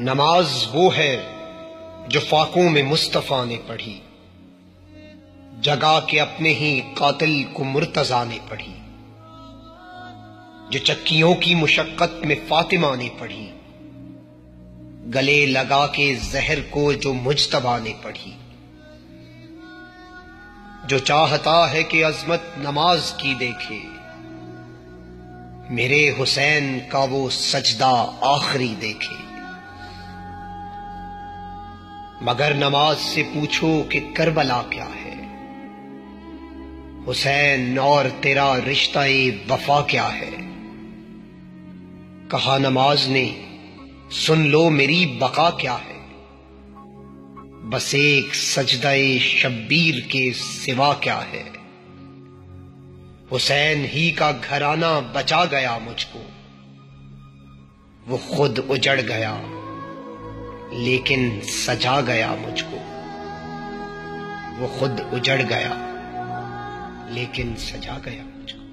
نماز وہ ہے جو فاقوں میں مصطفیٰ نے پڑھی، جگا کے اپنے ہی قاتل کو مرتضیٰ نے پڑھی، جو چکیوں کی مشقت میں فاطمہ نے پڑھی، گلے لگا کے زہر کو جو مجتبیٰ نے پڑھی، جو چاہتا ہے کہ عظمت نماز کی دیکھے، میرے حسین کا وہ سجدہ آخری دیکھے۔ مگر نماز سے پوچھو کہ کربلا کیا ہے، حسین اور تیرا رشتہ وفا کیا ہے۔ کہا نماز نے سن لو میری بقا کیا ہے، بس ایک سجدہ شبیر کے سوا کیا ہے۔ حسین ہی کا گھرانہ بچا گیا مجھ کو، وہ خود اجڑ گیا لیکن سجا گیا مجھ کو، وہ خود اجڑ گیا لیکن سجا گیا مجھ کو۔